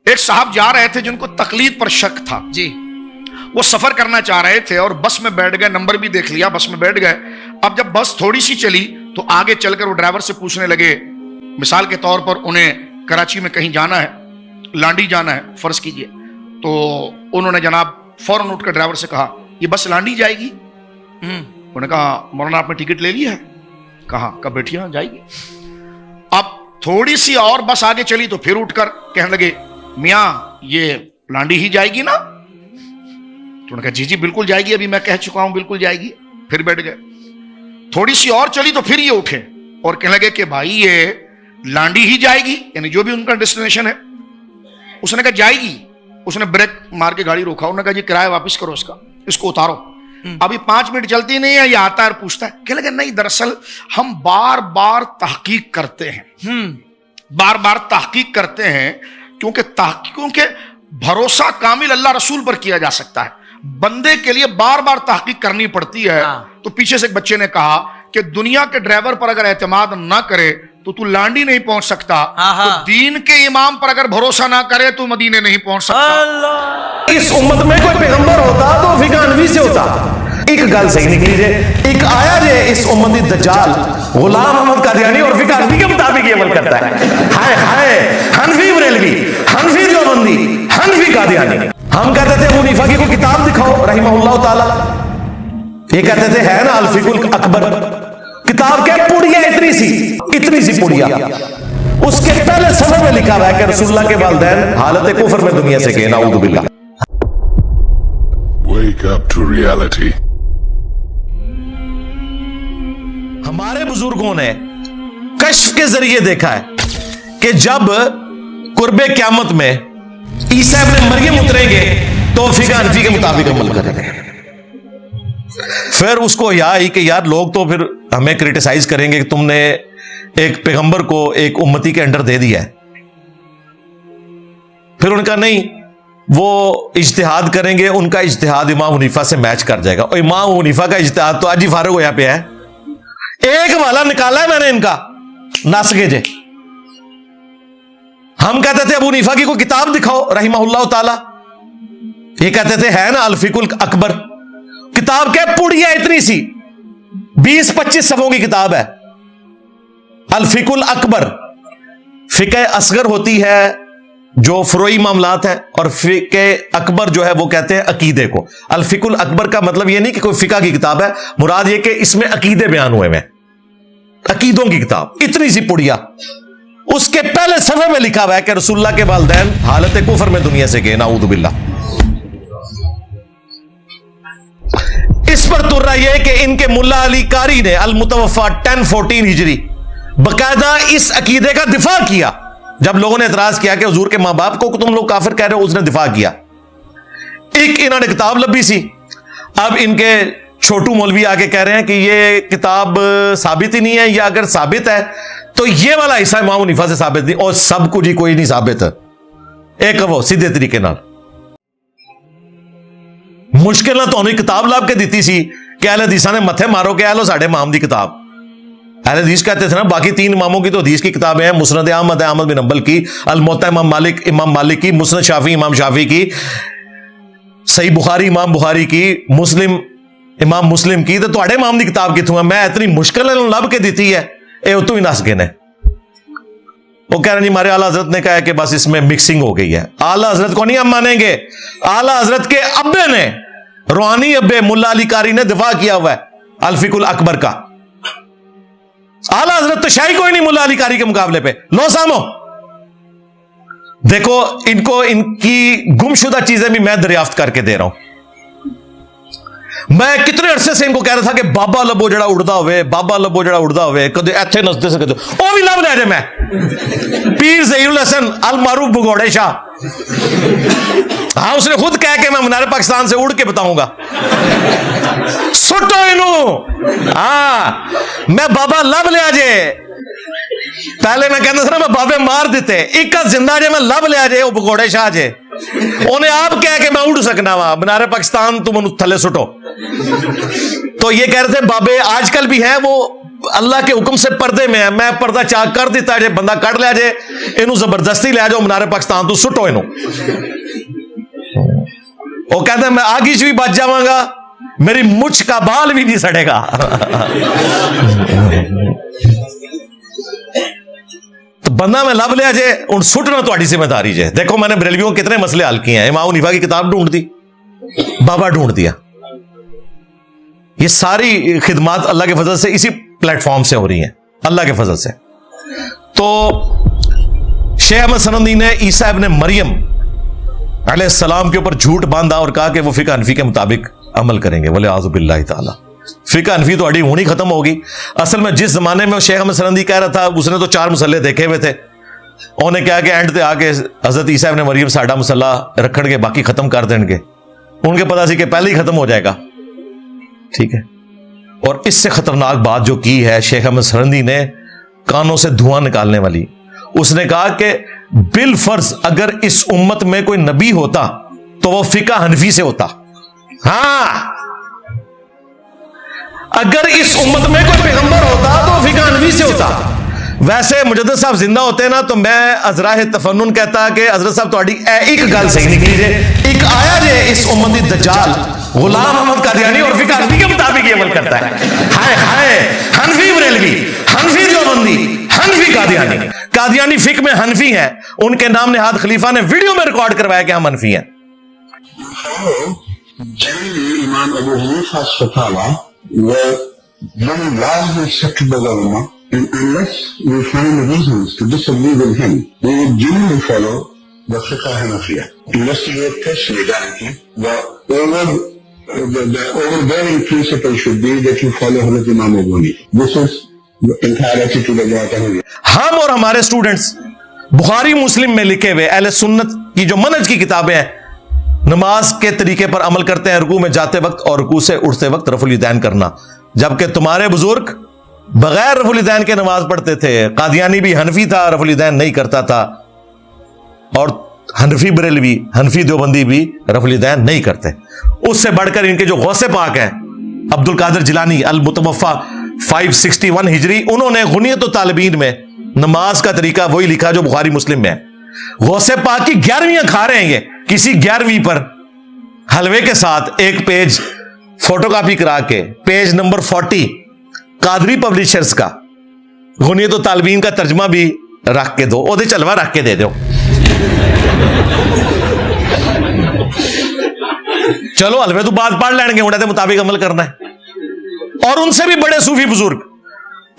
ایک صاحب جا رہے تھے جن کو تقلید پر شک تھا جی، وہ سفر کرنا چاہ رہے تھے اور بس میں بیٹھ گئے، نمبر بھی دیکھ لیا، بس میں بیٹھ گئے. اب جب بس تھوڑی سی چلی تو آگے چل کر وہ ڈرائیور سے پوچھنے لگے، مثال کے طور پر انہیں کراچی میں کہیں جانا ہے، لانڈی جانا ہے فرض کیجئے، تو انہوں نے جناب فوراً اٹھ کر ڈرائیور سے کہا یہ بس لانڈی جائے گی؟ انہوں نے کہا مولانا آپ نے ٹکٹ لے لی ہے؟ کہا بیٹھیے جائے گی. اب تھوڑی سی اور بس آگے چلی تو پھر اٹھ کر کہنے لگے میاں یہ لانڈی ہی جائے گی نا؟ تو انہوں نے کہا جی بالکل جائے گی، ابھی میں کہہ چکا ہوں بالکل جائے گی. پھر بیٹھ گئے. تھوڑی سی اور چلی تو پھر یہ اٹھے اور کہنے لگے کہ بھائی یہ لانڈی ہی جائے گی، یعنی جو بھی ان کا ڈیسٹینیشن ہے. اس نے کہا جائے گی. اس نے بریک مار کے گاڑی روکا، انہوں نے کہا جی کرایہ واپس کرو اس کو اتارو. ابھی 5 منٹ چلتی نہیں ہے، یہ آتا ہے اور پوچھتا ہے، کہنے لگا نہیں دراصل ہم بار بار تحقیق کرتے ہیں، بار بار تحقیق کرتے ہیں کیونکہ بھروسہ کامل اللہ رسول پر کیا جا سکتا ہے، بندے کے لیے بار بار تحقیق کرنی پڑتی ہے. تو پیچھے سے ایک بچے نے کہا کہ دنیا کے ڈرائیور پر اگر اعتماد نہ کرے تو لانڈی نہیں پہنچ سکتا، تو دین کے امام پر اگر بھروسہ نہ کرے تو مدینے نہیں پہنچ سکتا. اس امت میں کوئی پیغمبر ہوتا تو فقانوی سے ہوتا. ایک گل صحیح نکلی جے، ایک آیا جے اس امتی دجال غلام احمد قادیانی اور فقانوی کے مطابق یہ عمل کرتا ہے. ہائے ہائے، حنفی بریلوی، حنفی دیوبندی، حنفی قادیانی. ہم کہتے تھے ابو حنیفہ کی کوئی کتاب دکھاؤ رحمہ اللہ تعالی، یہ کہتے تھے ہے نا الفقہ الاکبر. کتاب کیا پوڑیا اتنی سی پوڑیا، اس کے پہلے صفحے میں لکھا ہوا ہے کہ رسول اللہ کے والدین حالت کفر میں دنیا سے گئے، نعوذ باللہ. Wake up to reality. ہمارے بزرگوں نے کشف کے ذریعے دیکھا ہے کہ جب قرب قیامت میں عیسیٰ ابن مریم اتریں گے تو فقہ حنفی کے مطابق عمل کریں گے. پھر اس کو کہ یار لوگ تو پھر ہمیں کرٹیسائز کریں گے کہ تم نے ایک پیغمبر کو ایک امتی کے انڈر دے دیا ہے. پھر ان کا نہیں، وہ اجتہاد کریں گے، ان کا اجتہاد امام حنیفہ سے میچ کر جائے گا. اور امام حنیفہ کا اجتہاد تو آج ہی فارغ ہویا پہ ہے، ایک حوالہ نکالا ہے میں نے ان کا نس کے جے. ہم کہتے تھے ابو حنیفہ کی کوئی کتاب دکھاؤ رحمہ اللہ تعالی، یہ کہتے تھے ہے نا الفقہ الاکبر. کتاب کیا پوڑیا اتنی سی 20-25 صفحوں کی کتاب ہے. الفقہ الاکبر، فقہ اصغر ہوتی ہے جو فروعی معاملات ہیں، اور فقہ اکبر جو ہے وہ کہتے ہیں عقیدے کو. الفقہ الاکبر کا مطلب یہ نہیں کہ کوئی فقہ کی کتاب ہے، مراد یہ کہ اس میں عقیدے بیان ہوئے ہیں، عقیدوں کی کتاب. اتنی سی پڑیا، اس کے پہلے صفحے میں لکھا ہوا ہے کہ رسول اللہ کے والدین حالت کفر میں دنیا سے گئے، نعوذ باللہ. اس پر تر رہا یہ کہ ان کے ملا علی قاری نے المتوفا 1014 ہجری باقاعدہ اس عقیدے کا دفاع کیا. جب لوگوں نے اعتراض کیا کہ حضور کے ماں باپ کو تم لوگ کافر کہہ رہے ہو، اس نے دفاع کیا. ایک انہوں نے کتاب لبھی سی. اب ان کے چھوٹو مولوی آگے کہہ رہے ہیں کہ یہ کتاب ثابت ہی نہیں ہے، یا اگر ثابت ہے تو یہ والا حصہ امام حنیفہ سے ثابت نہیں، اور سب کچھ ہی کوئی نہیں ثابت ہے. ایک وہ سیدھے طریقے نال مشکل نہ تو کتاب لاب کے دیتی سی کہ اہل حدیثاں نے متھے مارو کہ اہلو ساڑھے امام دی کتاب. اہل حدیث کہتے تھے نا باقی 3 اماموں کی تو حدیث کی کتابیں ہیں، مسند احمد بن حنبل کی، الموطا امام مالک کی، مسند شافعی امام شافعی کی، صحیح بخاری امام بخاری کی، مسلم امام مسلم کی. تو تہاڈے امام دی کتاب کتوں ہے؟ میں اتنی مشکل لب کے دیتی ہے، اے اتوں ہی نس گئے نے. وہ کہہ رہے ہیں ہمارے اعلیٰ حضرت نے کہا ہے کہ بس اس میں مکسنگ ہو گئی ہے. اعلیٰ حضرت کو نہیں ہم مانیں گے، اعلیٰ حضرت کے ابے نے، روحانی ابے ملا علی قاری نے دفاع کیا ہوا ہے الفقہ الاکبر کا. اعلیٰ حضرت تو شاہی کوئی نہیں ملا علی قاری کے مقابلے پہ. لو سامو دیکھو ان کو ان کی گمشدہ چیزیں بھی میں دریافت کر کے دے رہا ہوں. میں کتنے عرصے سے ان کو کہہ رہا تھا کہ بابا لبو جڑا اڑدا ہوئے، بابا لبو جڑا اڑدا ہوئے، کدے ایتھے نسدے سے کدے او بھی لب لے جے. میں پیر ظہیر الحسن المعروف بگوڑے شاہ، ہاں اس نے خود کہا کہ میں منار پاکستان سے اڑ کے بتاؤں گا. سٹو انہوں، ہاں میں بابا لب لیا جے. پہلے میں کہنا تھا نا میں بابے مار دیتے، ایک زندہ جے میں لب لیا جے وہ بگوڑے شاہ جے. انہیں آپ کہہ کہ میں اڑ سکنا وا منار پاکستان تم تھلے سٹو. تو یہ کہہ رہے تھے بابے آج کل بھی ہیں وہ اللہ کے حکم سے پردے میں ہے. میں پردہ چاک کر دیتا جے, بندہ کٹ لیا جے, انہوں زبردستی لے جاؤ منارے پاکستان تو سٹو انہوں. وہ کہتا ہے میں آگی بھی بچ جاواں گا, میری مچھ کا بال بھی نہیں سڑے گا. تو بندہ میں لب لیا جے ان سٹنا تہاڈی ذمہ داری جے. دیکھو میں نے بریلویوں کے کتنے مسئلے حل کیے ہیں. امام حنیفہ کی کتاب ڈھونڈ دی, بابا ڈھونڈ دیا. یہ ساری خدمات اللہ کے فضل سے اسی پلیٹ فارم سے ہو رہی ہیں, اللہ کے فضل سے. تو شیخ احمد سنندی نے عیسیٰ ابن مریم علیہ السلام کے اوپر جھوٹ باندھا اور کہا کہ وہ فقہ حنفی کے مطابق عمل کریں گے. وَلِعَاذُ بِاللَّهِ تعالیٰ. فقہ حنفی تو اڑی ہونی ختم ہوگی. اصل میں جس زمانے میں شیخ احمد سنندی کہہ رہا تھا, اس نے تو 4 مسئلے دیکھے ہوئے تھے. انہوں نے کہا کہ اینڈ تے آ کے حضرت عیسیٰ ابن مریم ساڈا مسئلہ رکھن گے, باقی ختم کر دیں گے. ان کے پتا سی کہ پہلے ہی ختم ہو جائے گا. ٹھیک ہے. اور اس سے خطرناک بات جو کی ہے شیخ احمد سنندی نے, کانوں سے دھواں نکالنے والی, اس نے کہا کہ بالفرض اگر اس امت میں کوئی نبی ہوتا تو وہ فقہ حنفی سے ہوتا. ہاں, اگر اس امت میں کوئی پیغمبر ہوتا تو وہ فقہ حنفی سے ہوتا. ویسے مجدد صاحب زندہ ہوتے نا تو میں ازراہ تفنن کہتا کہ حضرت صاحب تہاڈی ایک گل صحیح نکلی جے. ایک آیا جے اس امتی دجال غلام احمد قادیانی اور فقہ حنفی کے مطابق یہ عمل کرتا ہے. ہائے ہائے, حنفی بریلوی, حنفی دیوبندی, حنفی قادیانی. قادیانی فقہ میں حنفی ہیں, ان کے نام نہاد خلیفہ نے ویڈیو میں ریکارڈ کروایا کہ ہم حنفی ہیں. امام ابو حنیفہ فتاوا ومن لازم الشك بالعلماء unless we find reasons to disagree with him, we would generally follow the fiqh Hanafiya. Investigate this legality. The overbearing principle should be that you follow Hazrat Imam Abu Hanifa. This is the entirety to the Jamaat. ہم اور ہمارے students بخاری مسلم میں لکھے ہوئے اہل سنت کی جو منہج کی کتابیں ہیں, نماز کے طریقے پر عمل کرتے ہیں, رکوع میں جاتے وقت اور رکوع سے اٹھتے وقت رفع الیدین کرنا. جبکہ تمہارے بزرگ بغیر رفع الیدین کے نماز پڑھتے تھے. قادیانی بھی حنفی تھا, رفع الیدین نہیں کرتا تھا. اور حنفی بریلوی, حنفی دیوبندی بھی رفع الیدین نہیں کرتے. اس سے بڑھ کر ان کے جو غوث پاک ہیں عبد القادر جیلانی المتوفا 561 ہجری, انہوں نے غنیت الطالبین میں نماز کا طریقہ وہی لکھا جو بخاری مسلم میں ہے. غوث پاک کی 11ویں کھا رہے ہیں یہ کسی 11ویں پر حلوے کے ساتھ ایک پیج فوٹو کاپی کرا کے, پیج نمبر 40 قادری پبلشرز کا, غنیت الطالبین کا ترجمہ بھی رکھ کے دو, او دے چلوا رکھ کے دے دو. چلو حلوے تو بات پڑھ لین گے, انہیں دے مطابق عمل کرنا ہے. اور ان سے بھی بڑے صوفی بزرگ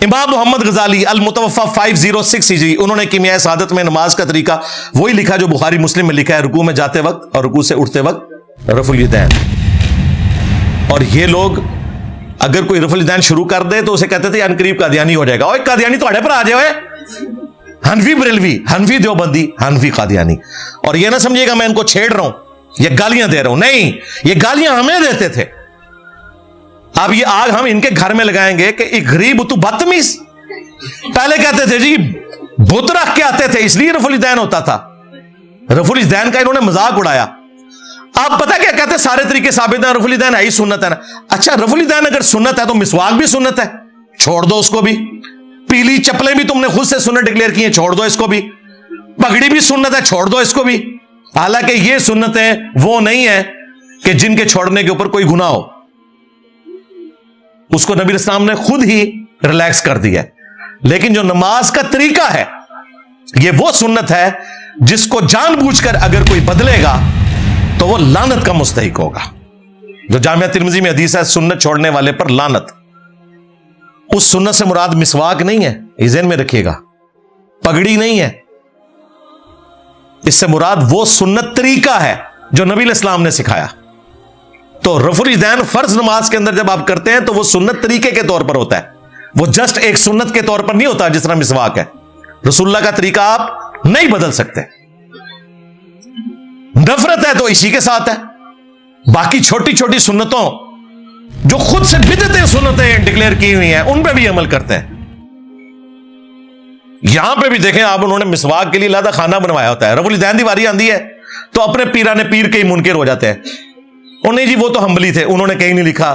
امام محمد غزالی المتوفا 506 ہجری, انہوں نے کیمیائے سعادت میں نماز کا طریقہ وہی لکھا جو بخاری مسلم میں لکھا ہے, رکوع میں جاتے وقت اور رکوع سے اٹھتے وقت رفع الیدین. اور یہ لوگ اگر کوئی رفع الیدین شروع کر دے تو اسے کہتے تھے ان قریب قادیانی ہو جائے گا. اوے قادیانی تواڈے پر آ جائے, حنفی بریلوی, حنفی دیوبندی, حنفی قادیانی. اور یہ نہ سمجھیے گا میں ان کو چھیڑ رہا ہوں, یہ گالیاں دے رہا ہوں, نہیں, یہ گالیاں ہمیں دیتے تھے. اب یہ آگ ہم ان کے گھر میں لگائیں گے کہ ایک غریب تو بدتمیز. پہلے کہتے تھے جی بت رکھ کے آتے تھے اس لیے رفع الیدین ہوتا تھا. رفع الیدین کا انہوں نے مذاق اڑایا. آپ پتہ کیا کہتے ہیں, سارے طریقے ثابت ہیں, رفع الیدین ہے ہی سنت ہے نا. اچھا رفع الیدین اگر سنت ہے تو مسواک بھی سنت ہے, چھوڑ دو اس کو بھی. پیلی چپلیں بھی تم نے خود سے سنت ڈکلیئر کی ہیں, چھوڑ دو اس کو بھی. پگڑی بھی سنت ہے, چھوڑ دو اس کو بھی. حالانکہ یہ سنتیں وہ نہیں ہیں کہ جن کے چھوڑنے کے اوپر کوئی گناہ ہو. اس کو نبی اسلام نے خود ہی ریلیکس کر دیا ہے. لیکن جو نماز کا طریقہ ہے یہ وہ سنت ہے جس کو جان بوجھ کر اگر کوئی بدلے گا تو وہ لعنت کا مستحق ہوگا. جو جامعہ ترمذی میں حدیث ہے سنت چھوڑنے والے پر لعنت. اس سنت سے مراد مسواک نہیں ہے, یہ ذہن میں رکھیے گا. پگڑی نہیں ہے, اس سے مراد وہ سنت طریقہ ہے جو نبی علیہ السلام نے سکھایا. تو رفع الیدین فرض نماز کے اندر جب آپ کرتے ہیں تو وہ سنت طریقے کے طور پر ہوتا ہے, وہ جسٹ ایک سنت کے طور پر نہیں ہوتا جس طرح مسواک ہے. رسول اللہ کا طریقہ آپ نہیں بدل سکتے. نفرت ہے تو اسی کے ساتھ ہے. باقی چھوٹی چھوٹی سنتوں جو خود سے بدعتیں سنتیں ڈکلیئر کی ہوئی ہیں ان پہ بھی عمل کرتے ہیں. یہاں پہ بھی دیکھیں آپ, انہوں نے مسواک کے لیے علیحدہ خانہ بنوایا ہوتا ہے. رفع الیدین دی واری آندی ہے تو اپنے پیرانے پیر کے ہی منکر ہو جاتے ہیں. اور نہیں جی وہ تو حنبلی تھے, انہوں نے کہیں نہیں لکھا